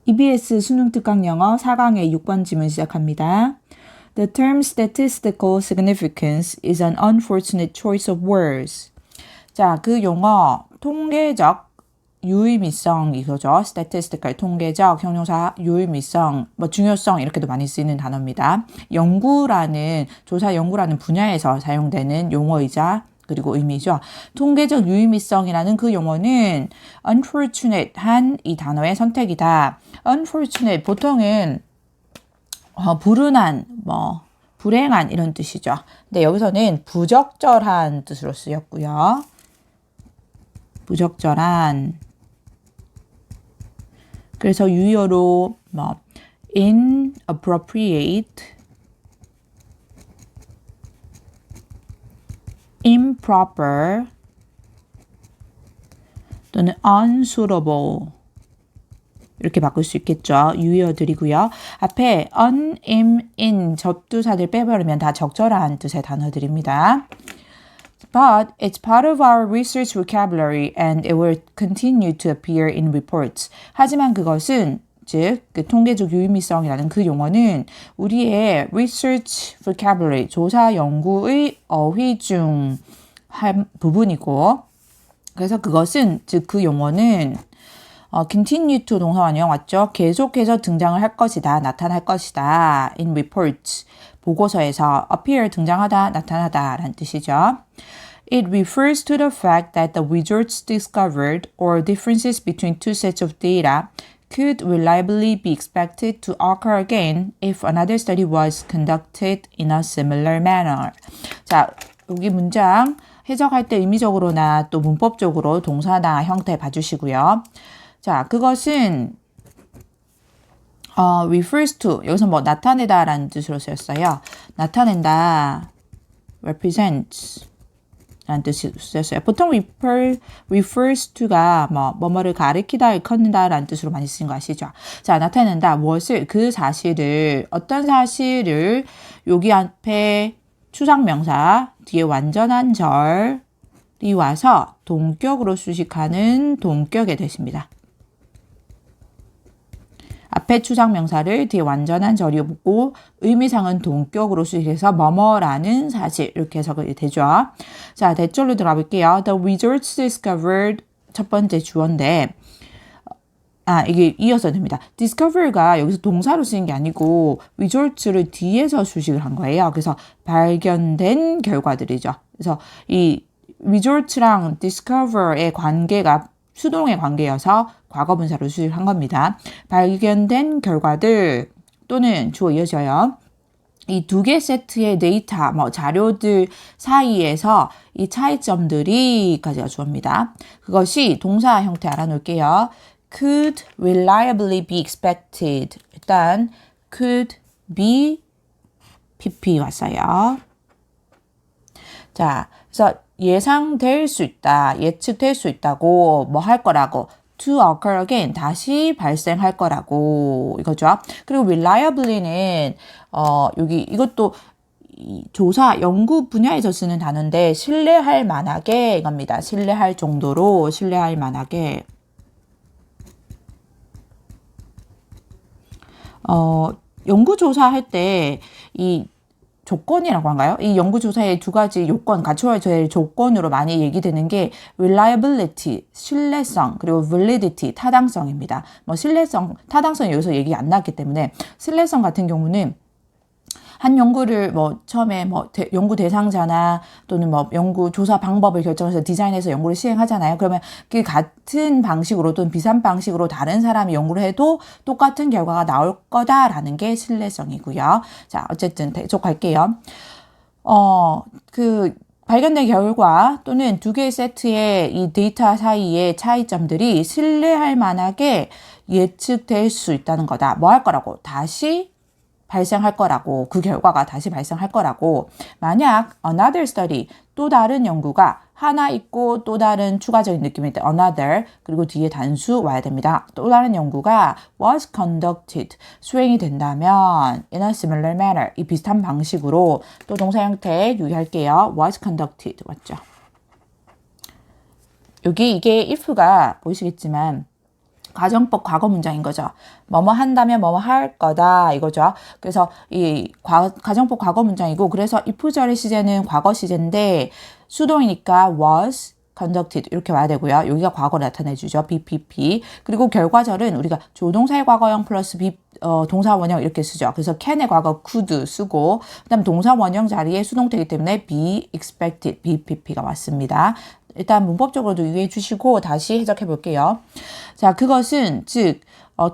EBS 수능 특강 영어 4강의 6번 지문 시작합니다. The term statistical significance is an unfortunate choice of words. 자, 그 용어 통계적 유의미성 이거죠. statistical 통계적 형용사 유의미성 뭐 중요성 이렇게도 많이 쓰이는 단어입니다. 연구라는 조사 연구라는 분야에서 사용되는 용어이자 그리고 의미죠. 통계적 유의미성이라는 그 용어는 unfortunate한 이 단어의 선택이다. unfortunate 보통은 불운한 불행한 이런 뜻이죠. 근데 여기서는 부적절한 뜻으로 쓰였고요. 부적절한. 그래서 유효로 inappropriate, improper 또는 unsuitable 이렇게 바꿀 수 있겠죠. 유효어들이고요. 앞에 un, im, in 접두사들 빼버리면 다 적절한 뜻의 단어들입니다. But it's part of our research vocabulary and it will continue to appear in reports. 하지만 그것은 즉 그 통계적 유의미성이라는 그 용어는 우리의 research vocabulary 조사 연구의 어휘 중 한 부분이고 그래서 그것은 즉 그 용어는 continue to 동사 원형 왔죠. 계속해서 등장을 할 것이다. 나타날 것이다. in reports 보고서에서 appear 등장하다 나타나다 라는 뜻이죠. It refers to the fact that the results discovered or differences between two sets of data could reliably be expected to occur again if another study was conducted in a similar manner. 자, 여기 문장 해석할 때 의미적으로나 또 문법적으로 동사나 형태 봐주시고요. 자, 그것은 refers to 여기서 나타내다 라는 뜻으로 쓰였어요. 나타낸다 represents 라는 뜻이 쓰였어요. 보통 refers to가 뭐뭐를 가리키다, 일컫는다 라는 뜻으로 많이 쓰는 거 아시죠? 자, 나타낸다. 무엇을, 그 사실을, 어떤 사실을 여기 앞에 추상명사, 뒤에 완전한 절이 와서 동격으로 수식하는 동격의 대시입니다. 앞에 추상명사를 뒤에 완전한 절이 오고 의미상은 동격으로 수식해서 뭐뭐라는 사실 이렇게 해석이 되죠. 자, 대절로 들어가 볼게요. The results discovered 첫 번째 주어인데 이게 이어서 됩니다. discover가 여기서 동사로 쓰인 게 아니고 results를 뒤에서 수식을 한 거예요. 그래서 발견된 결과들이죠. 그래서 이 results랑 discover의 관계가 수동의 관계여서 과거분사로 수식한 겁니다. 발견된 결과들 또는 주어 이어져요. 이 두 개 세트의 데이터, 자료들 사이에서 이 차이점들이까지가 주어입니다. 그것이 동사 형태 알아놓을게요. could reliably be expected. 일단 could be PP 왔어요. 자, 그래서 예상될 수 있다, 예측될 수 있다고 할 거라고 to occur again, 다시 발생할 거라고 이거죠. 그리고 reliably는 여기 이것도 조사, 연구 분야에서 쓰는 단어인데 신뢰할 만하게 이겁니다. 신뢰할 정도로, 신뢰할 만하게 연구조사 할 때 이 조건이라고 한가요? 이 연구조사의 두 가지 요건, 갖춰야 될 조건으로 많이 얘기되는 게 reliability, 신뢰성, 그리고 validity, 타당성입니다. 신뢰성, 타당성이 여기서 얘기 안 나왔기 때문에 신뢰성 같은 경우는 한 연구를 처음에 연구 대상자나 또는 연구 조사 방법을 결정해서 디자인해서 연구를 시행하잖아요. 그러면 그 같은 방식으로 또는 비슷한 방식으로 다른 사람이 연구를 해도 똑같은 결과가 나올 거다라는 게 신뢰성이고요. 자, 어쨌든 계속할게요. 그 발견된 결과 또는 두 개의 세트의 이 데이터 사이의 차이점들이 신뢰할 만하게 예측될 수 있다는 거다. 할 거라고? 다시 발생할 거라고, 그 결과가 다시 발생할 거라고. 만약 another study, 또 다른 연구가 하나 있고 또 다른 추가적인 느낌일 때 another, 그리고 뒤에 단수 와야 됩니다. 또 다른 연구가 was conducted, 수행이 된다면 in a similar manner, 이 비슷한 방식으로 또 동사 형태 유의할게요. was conducted 왔죠. 여기 이게 if가 보이시겠지만 가정법 과거 문장인 거죠. 뭐뭐 한다면 뭐뭐 할 거다 이거죠. 그래서 이 가정법 과거 문장이고 그래서 if절의 시제는 과거 시제인데 수동이니까 was conducted 이렇게 와야 되고요. 여기가 과거를 나타내주죠. BPP. 그리고 결과절은 우리가 조동사의 과거형 플러스 동사 원형 이렇게 쓰죠. 그래서 can의 과거 could 쓰고 그다음 동사 원형 자리에 수동태이기 때문에 be expected BPP가 왔습니다. 일단 문법적으로도 유의해 주시고 다시 해석해 볼게요. 자, 그것은 즉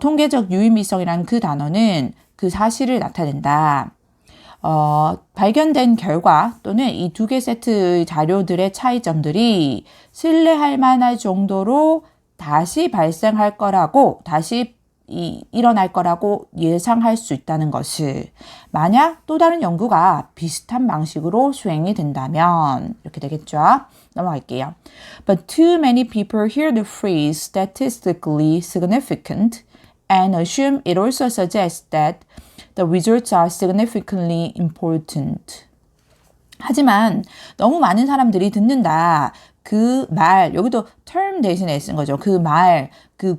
통계적 유의미성이라는 그 단어는 그 사실을 나타낸다. 발견된 결과 또는 이 두 개 세트의 자료들의 차이점들이 신뢰할 만할 정도로 다시 발생할 거라고 다시 일어날 거라고 예상할 수 있다는 것을 만약 또 다른 연구가 비슷한 방식으로 수행이 된다면 이렇게 되겠죠. 넘어갈게요. But too many people hear the phrase statistically significant and assume it also suggests that the results are significantly important. 하지만 너무 많은 사람들이 듣는다. 그 말, 여기도 term 대신에 쓴 거죠. 그 말, 그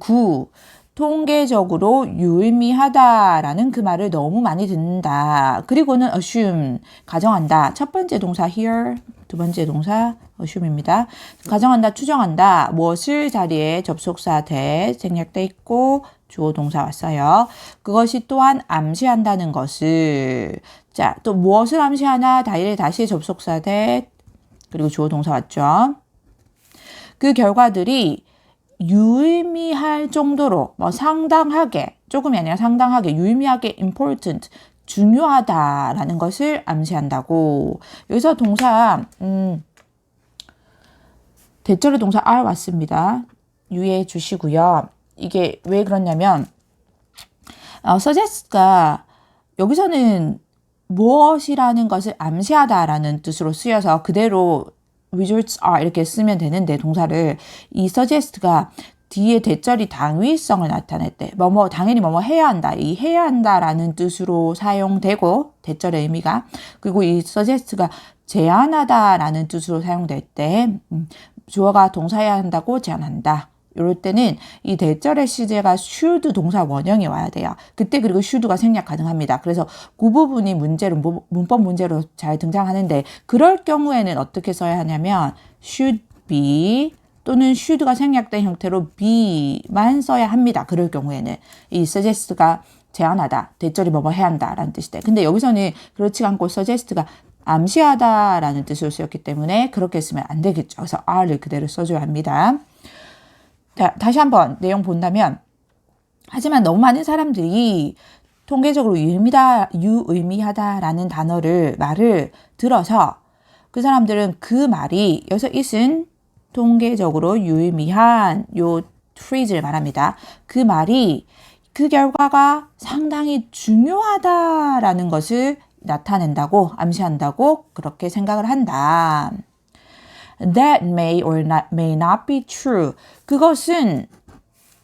통계적으로 유의미하다라는 그 말을 너무 많이 듣는다. 그리고는 assume, 가정한다. 첫 번째 동사 here, 두 번째 동사 assume입니다. 가정한다, 추정한다. 무엇을 자리에 접속사 that 생략돼 있고 주어 동사 왔어요. 그것이 또한 암시한다는 것을 자, 또 무엇을 암시하나 다시 접속사 that 그리고 주어 동사 왔죠. 그 결과들이 유의미할 정도로 상당하게 조금이 아니라 상당하게 유의미하게 important 중요하다라는 것을 암시한다고. 여기서 동사 대절의 동사 are 왔습니다. 유의해 주시고요. 이게 왜 그러냐면 suggest가 여기서는 무엇이라는 것을 암시하다라는 뜻으로 쓰여서 그대로 results are 이렇게 쓰면 되는데 동사를 이 suggest가 뒤에 대절이 당위성을 나타낼 때 당연히 뭐뭐 해야 한다 이 해야 한다라는 뜻으로 사용되고 대절의 의미가 그리고 이 suggest가 제안하다라는 뜻으로 사용될 때 주어가 동사해야 한다고 제안한다. 이럴 때는 이 대절의 시제가 should 동사 원형이 와야 돼요. 그때 그리고 should가 생략 가능합니다. 그래서 그 부분이 문법 문제로 잘 등장하는데 그럴 경우에는 어떻게 써야 하냐면 should be 또는 should가 생략된 형태로 be만 써야 합니다. 그럴 경우에는 이 suggest가 제안하다, 대절이 뭐뭐 해야 한다라는 뜻이 돼. 근데 여기서는 그렇지 않고 suggest가 암시하다라는 뜻으로 쓰였기 때문에 그렇게 쓰면 안 되겠죠. 그래서 are를 그대로 써줘야 합니다. 자, 다시 한번 내용 본다면 하지만 너무 많은 사람들이 통계적으로 유의미하다라는 말을 들어서 그 사람들은 그 말이 여기서 it은 통계적으로 유의미한 요 phrase를 말합니다. 그 말이 그 결과가 상당히 중요하다라는 것을 나타낸다고 암시한다고 그렇게 생각을 한다. That may or may not be true. 그것은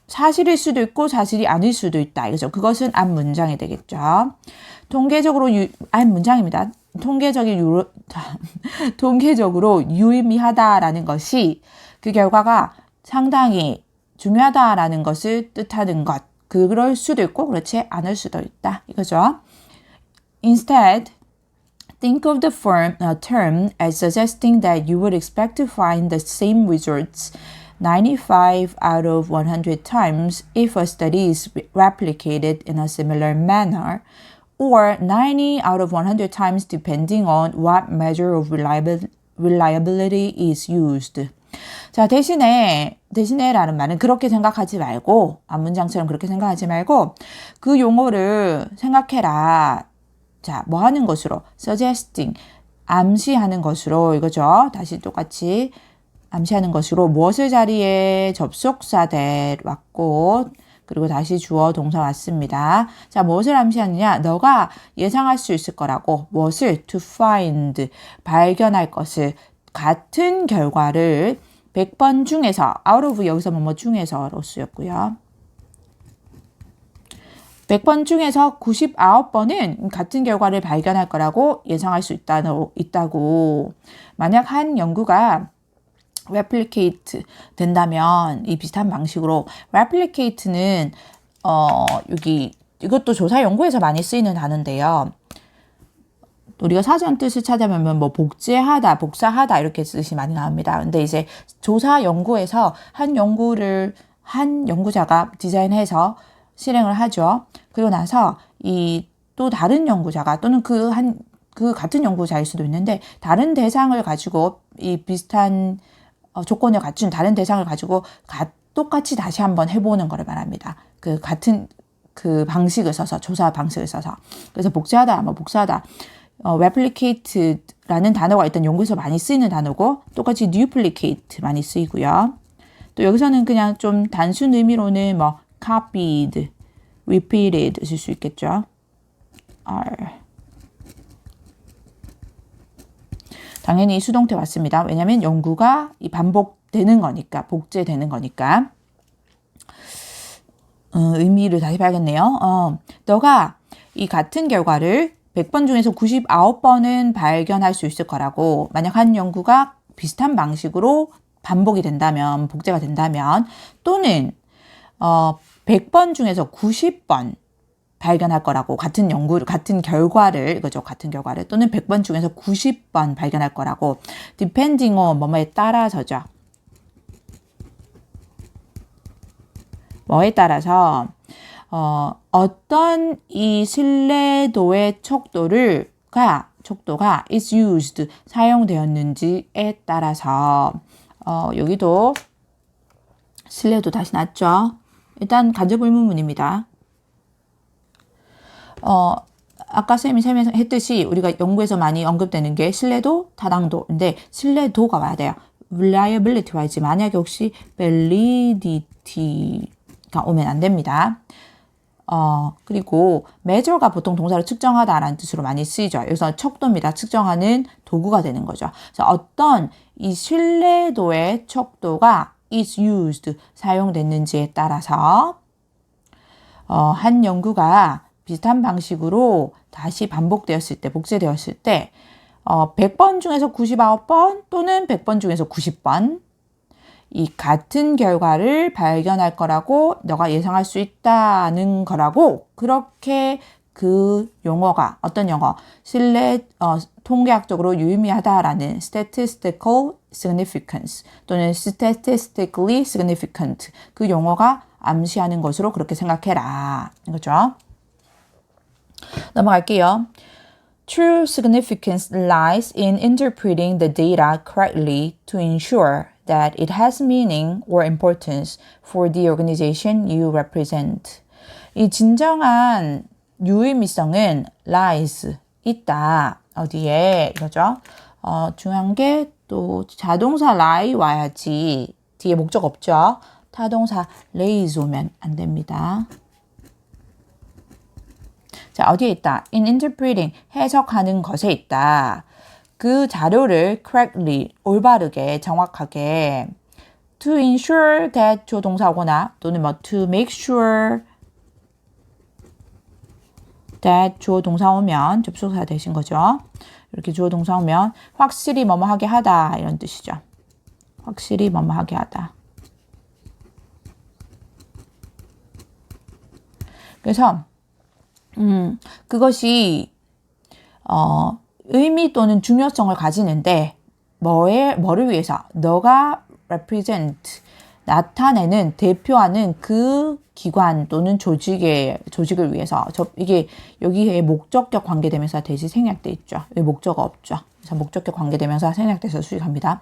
사실일 수도 있고 사실이 아닐 수도 있다. 이거죠. 그것은 앞 문장이 되겠죠. 통계적으로 앞 문장입니다. 통계적으로 유의미하다라는 것이 그 결과가 상당히 중요하다라는 것을 뜻하는 것. 그럴 수도 있고 그렇지 않을 수도 있다. 이거죠. Instead, think of the term as suggesting that you would expect to find the same results 95 out of 100 times if a study is replicated in a similar manner, or 90 out of 100 times depending on what measure of reliability is used. 자, 대신에라는 말은 그렇게 생각하지 말고, 앞문장처럼 그렇게 생각하지 말고, 그 용어를 생각해라. 자, 뭐 하는 것으로? suggesting, 암시하는 것으로, 이거죠. 다시 똑같이 암시하는 것으로 무엇을 자리에 접속사 that 왔고, 그리고 다시 주어 동사 왔습니다. 자, 무엇을 암시하느냐? 너가 예상할 수 있을 거라고, 무엇을? to find, 발견할 것을, 같은 결과를 100번 중에서, out of 여기서 뭐뭐 중에서로 쓰였고요. 100번 중에서 99번은 같은 결과를 발견할 거라고 예상할 수 있다고. 만약 한 연구가 replicate 된다면 이 비슷한 방식으로 replicate는 여기 이것도 조사 연구에서 많이 쓰이는 단어인데요. 우리가 사전 뜻을 찾아보면 뭐 복제하다, 복사하다 이렇게 뜻이 많이 나옵니다. 근데 이제 조사 연구에서 한 연구를 한 연구자가 디자인해서 실행을 하죠. 그리고 나서 이 또 다른 연구자가 또는 그 같은 연구자일 수도 있는데 다른 대상을 가지고 이 비슷한 조건을 갖춘 다른 대상을 가지고 똑같이 다시 한번 해보는 거를 말합니다. 그 같은 그 방식을 써서 조사 방식을 써서 그래서 복제하다, 뭐 복사하다. replicate라는 단어가 일단 연구에서 많이 쓰이는 단어고 똑같이 duplicate 많이 쓰이고요. 또 여기서는 그냥 좀 단순 의미로는 뭐 copied, repeated 쓸 수 있겠죠. 당연히 수동태 맞습니다. 왜냐하면 연구가 반복되는 거니까, 복제되는 거니까. 의미를 다시 봐야겠네요. 너가 이 같은 결과를 100번 중에서 99번은 발견할 수 있을 거라고. 만약 한 연구가 비슷한 방식으로 반복이 된다면, 복제가 된다면, 또는 100번 중에서 90번 발견할 거라고. 같은 결과를, 이거죠. 같은 결과를. 또는 100번 중에서 90번 발견할 거라고. depending on 뭐뭐에 따라서죠. 뭐에 따라서 어떤 이 신뢰도의 촉도가 is used 사용되었는지에 따라서 여기도 신뢰도 다시 났죠. 일단 간접 의문문입니다. 아까 쌤이 설명했듯이 우리가 연구에서 많이 언급되는 게 신뢰도, 타당도인데 신뢰도가 와야 돼요. reliability 와야지. 만약에 혹시 validity가 오면 안 됩니다. 그리고 measure가 보통 동사로 측정하다라는 뜻으로 많이 쓰이죠. 여기서 척도입니다. 측정하는 도구가 되는 거죠. 그래서 어떤 이 신뢰도의 척도가 is used 사용됐는지에 따라서 한 연구가 비슷한 방식으로 다시 반복되었을 때, 복제되었을 때 100번 중에서 99번 또는 100번 중에서 90번 이 같은 결과를 발견할 거라고 너가 예상할 수 있다는 거라고 그렇게 그 용어가 어떤 용어 통계학적으로 유의미하다라는 statistical significance 또는 statistically significant 그 용어가 암시하는 것으로 그렇게 생각해라. 이거죠. 넘어갈게요. True significance lies in interpreting the data correctly to ensure that it has meaning or importance for the organization you represent. 이 진정한 유의미성은 lies, 있다. 어디에? 이거죠. 중요한 게 또 자동사 lie 와야지. 뒤에 목적 없죠. 타동사 lays 오면 안 됩니다. 자, 어디에 있다? In interpreting, 해석하는 것에 있다. 그 자료를 correctly, 올바르게, 정확하게 to ensure that 주어 동사 오거나 또는 뭐 to make sure that 주어 동사 오면 접속사 되신 거죠. 이렇게 주어 동사 오면 확실히 뭐뭐 하게 하다 이런 뜻이죠. 확실히 뭐뭐 하게 하다. 그래서 그것이 의미 또는 중요성을 가지는데 뭐를 위해서 너가 represent 나타내는 대표하는 그 기관 또는 조직을 위해서 이게 여기에 목적격 관계대명사 대시 생략돼 있죠. 여기 목적어 없죠. 그래서 목적격 관계대명사 생략돼서 수식합니다.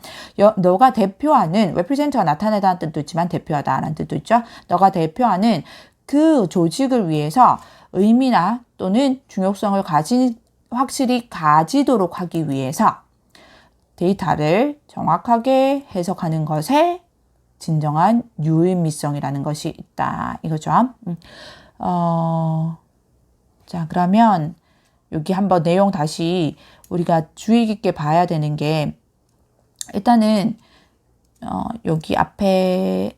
너가 대표하는 represent가 나타내다는 뜻도 있지만 대표하다라는 뜻도 있죠. 너가 대표하는 그 조직을 위해서 의미나 또는 중요성을 확실히 가지도록 하기 위해서 데이터를 정확하게 해석하는 것에 진정한 유의미성이라는 것이 있다. 이거죠. 자, 그러면 여기 한번 내용 다시 우리가 주의 깊게 봐야 되는 게 일단은 여기 앞에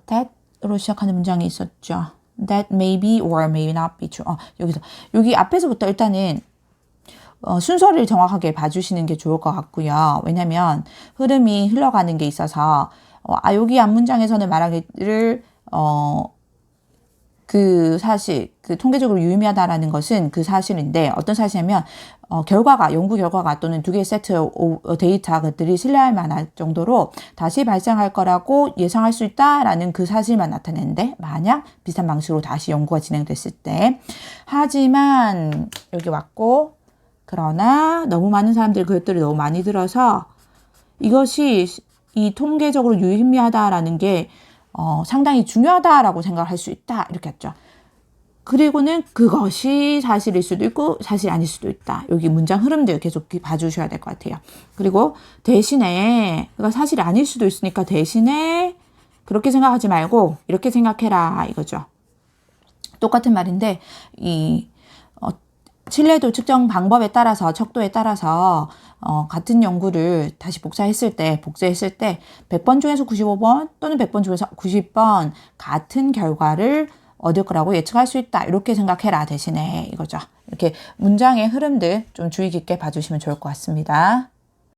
that으로 시작하는 문장이 있었죠. That may be or may not be true. 여기 앞에서부터 일단은 순서를 정확하게 봐주시는 게 좋을 것 같고요. 왜냐면 흐름이 흘러가는 게 있어서 여기 앞문장에서는 말하기를 그 사실, 그 통계적으로 유의미하다라는 것은 그 사실인데 어떤 사실이냐면 결과가, 연구 결과가 또는 두 개의 세트 데이터 것들이 신뢰할 만할 정도로 다시 발생할 거라고 예상할 수 있다라는 그 사실만 나타내는데 만약 비슷한 방식으로 다시 연구가 진행됐을 때 하지만 여기 왔고 그러나 너무 많은 사람들이 그것들을 너무 많이 들어서 이것이 이 통계적으로 유의미하다라는 게 상당히 중요하다라고 생각할 수 있다. 이렇게 했죠. 그리고는 그것이 사실일 수도 있고 사실이 아닐 수도 있다. 여기 문장 흐름들 계속 봐주셔야 될 것 같아요. 그리고 대신에 그러니까 사실이 아닐 수도 있으니까 대신에 그렇게 생각하지 말고 이렇게 생각해라 이거죠. 똑같은 말인데 신뢰도 측정 방법에 따라서 척도에 따라서 같은 연구를 다시 복사했을 때 100번 중에서 95번 또는 100번 중에서 90번 같은 결과를 얻을 거라고 예측할 수 있다. 이렇게 생각해라 대신에 이거죠. 이렇게 문장의 흐름들 좀 주의 깊게 봐주시면 좋을 것 같습니다.